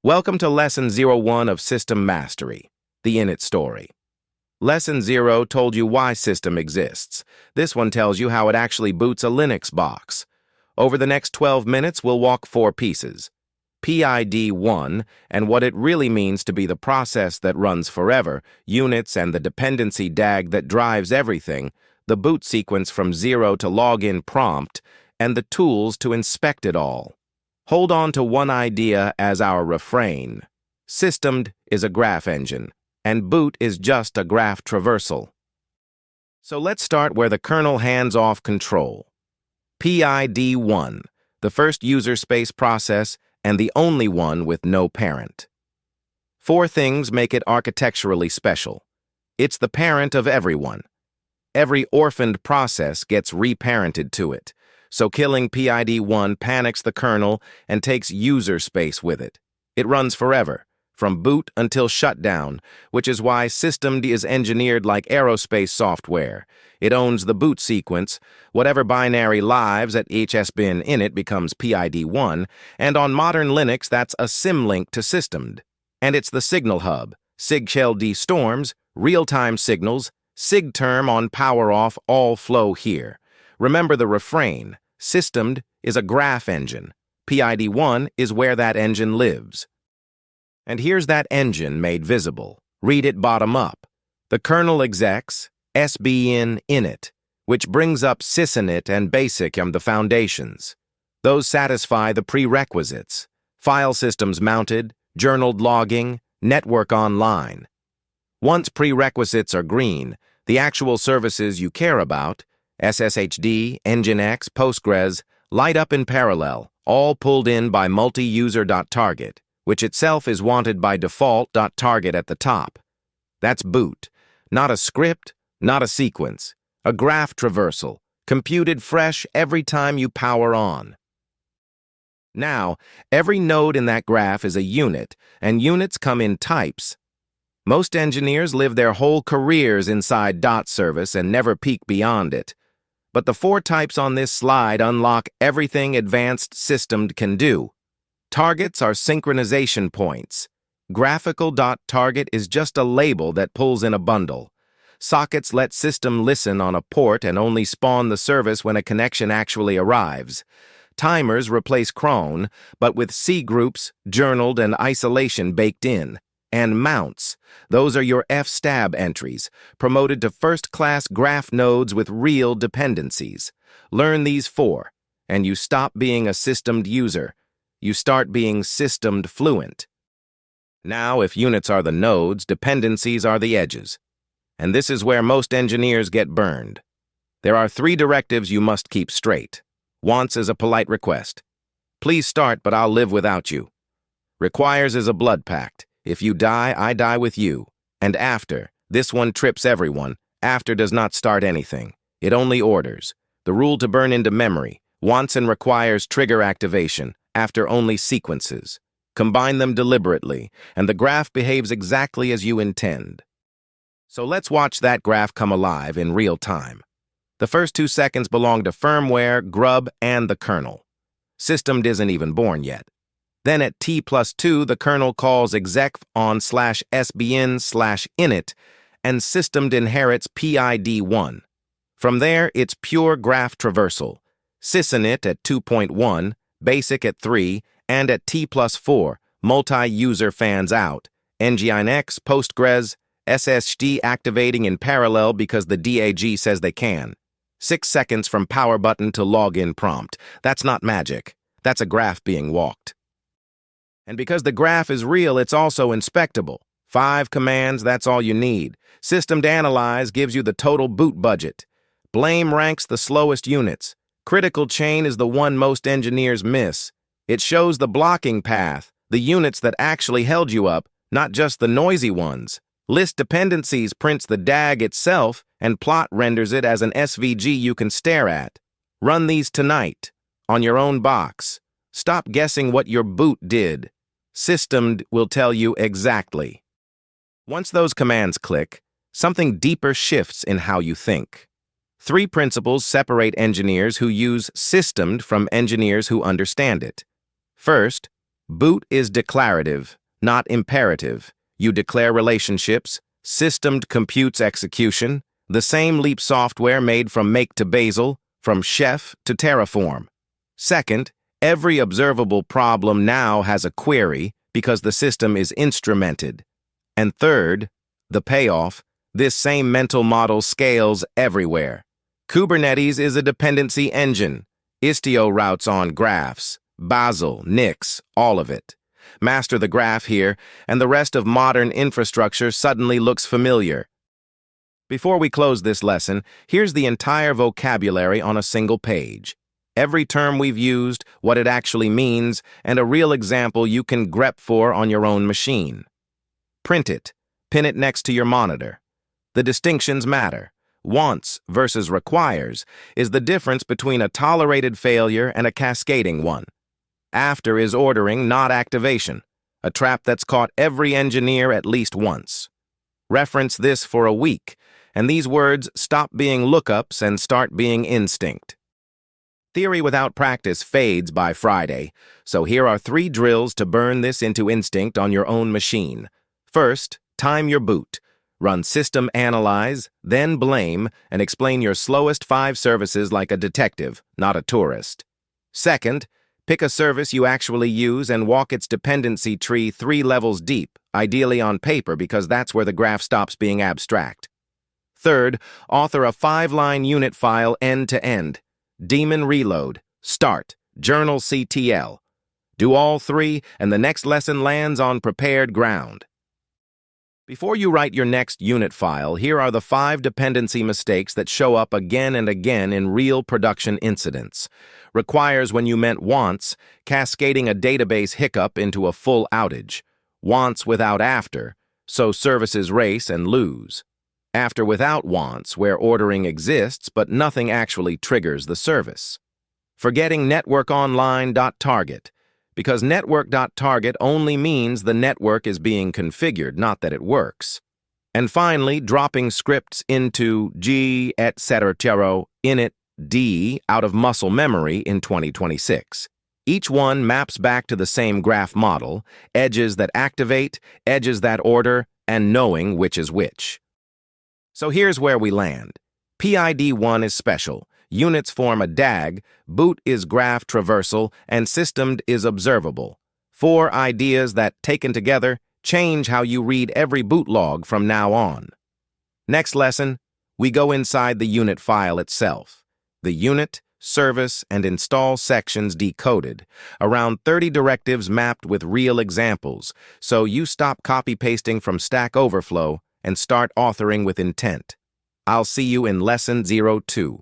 Welcome to Lesson 01 of System Mastery, the Init Story. Lesson 0 told you why system exists. This one tells you how it actually boots a Linux box. Over the next 12 minutes, we'll walk 4 pieces. PID1 and what it really means to be the process that runs forever, units and the dependency DAG that drives everything, the boot sequence from 0 to login prompt, and the tools to inspect it all. Hold on to one idea as our refrain. Systemd is a graph engine, and boot is just a graph traversal. So let's start where the kernel hands off control. PID1, the first user space process and the only one with no parent. 4 things make it architecturally special. It's the parent of everyone. Every orphaned process gets reparented to it. So killing PID1 panics the kernel and takes user space with it. It runs forever, from boot until shutdown, which is why systemd is engineered like aerospace software. It owns the boot sequence. Whatever binary lives at hsbin init becomes PID1, and on modern Linux that's a symlink to systemd. And it's the signal hub, sigshell storms, real-time signals, sigterm on power off all flow here. Remember the refrain, systemd is a graph engine. PID1 is where that engine lives. And here's that engine made visible. Read it bottom up. The kernel execs, sbin init, which brings up sysvinit and basicum, the foundations. Those satisfy the prerequisites. File systems mounted, journaled logging, network online. Once prerequisites are green, the actual services you care about, SSHD, Nginx, Postgres, light up in parallel, all pulled in by multi-user.target, which itself is wanted by default.target at the top. That's boot, not a script, not a sequence, a graph traversal, computed fresh every time you power on. Now, every node in that graph is a unit, and units come in types. Most engineers live their whole careers inside .service and never peek beyond it. But the 4 types on this slide unlock everything advanced systemd can do. Targets are synchronization points. Graphical.target is just a label that pulls in a bundle. Sockets let system listen on a port and only spawn the service when a connection actually arrives. Timers replace cron, but with C groups, journaled, and isolation baked in. And mounts, those are your fstab entries, promoted to first-class graph nodes with real dependencies. Learn these 4, and you stop being a systemd user. You start being systemd fluent. Now, if units are the nodes, dependencies are the edges. And this is where most engineers get burned. There are 3 directives you must keep straight. Wants is a polite request. Please start, but I'll live without you. Requires is a blood pact. If you die, I die with you. And after, this one trips everyone. After does not start anything. It only orders. The rule to burn into memory. Wants and requires trigger activation. After only sequences. Combine them deliberately, and the graph behaves exactly as you intend. So let's watch that graph come alive in real time. The first 2 seconds belong to firmware, grub, and the kernel. Systemd isn't even born yet. Then at T+2, the kernel calls exec on /sbin/init, and systemd inherits PID1. From there, it's pure graph traversal. Sysinit at 2.1, basic at 3, and at T+4, multi-user fans out. Nginx, Postgres, SSHD activating in parallel because the DAG says they can. 6 seconds from power button to login prompt. That's not magic. That's a graph being walked. And because the graph is real, it's also inspectable. 5 commands, that's all you need. Systemd analyze gives you the total boot budget. Blame ranks the slowest units. Critical chain is the one most engineers miss. It shows the blocking path, the units that actually held you up, not just the noisy ones. List dependencies prints the DAG itself, and plot renders it as an SVG you can stare at. Run these tonight, on your own box. Stop guessing what your boot did. Systemd will tell you exactly. Once those commands click, something deeper shifts in how you think. 3 principles separate engineers who use systemd from engineers who understand it. First, Boot is declarative, not imperative. You declare relationships, systemed computes execution, the same Leap software made from Make to Bazel, from Chef to Terraform. Second, every observable problem now has a query because the system is instrumented. And third, the payoff, this same mental model scales everywhere. Kubernetes is a dependency engine. Istio routes on graphs, Bazel, Nix, all of it. Master the graph here, and the rest of modern infrastructure suddenly looks familiar. Before we close this lesson, here's the entire vocabulary on a single page. Every term we've used, what it actually means, and a real example you can grep for on your own machine. Print it. Pin it next to your monitor. The distinctions matter. Wants versus requires is the difference between a tolerated failure and a cascading one. After is ordering, not activation, a trap that's caught every engineer at least once. Reference this for a week, and these words stop being lookups and start being instinct. Theory without practice fades by Friday, so here are 3 drills to burn this into instinct on your own machine. First, time your boot. Run system analyze, then blame, and explain your slowest 5 services like a detective, not a tourist. Second, pick a service you actually use and walk its dependency tree 3 levels deep, ideally on paper because that's where the graph stops being abstract. Third, author a 5-line unit file end-to-end. Daemon reload, start, journal CTL. Do all 3, and the next lesson lands on prepared ground. Before you write your next unit file, here are the 5 dependency mistakes that show up again and again in real production incidents. Requires when you meant wants, cascading a database hiccup into a full outage. Wants without after, so services race and lose. After without wants, where ordering exists but nothing actually triggers the service. Forgetting networkonline.target. Because network.target only means the network is being configured, not that it works. And finally, dropping scripts into G, etc. init D out of muscle memory in 2026. Each one maps back to the same graph model, edges that activate, edges that order, and knowing which is which. So here's where we land. PID1 is special. Units form a DAG, boot is graph traversal, and systemed is observable. 4 ideas that, taken together, change how you read every boot log from now on. Next lesson, we go inside the unit file itself. The unit, service, and install sections decoded. Around 30 directives mapped with real examples, so you stop copy-pasting from Stack Overflow and start authoring with intent. I'll see you in Lesson 02.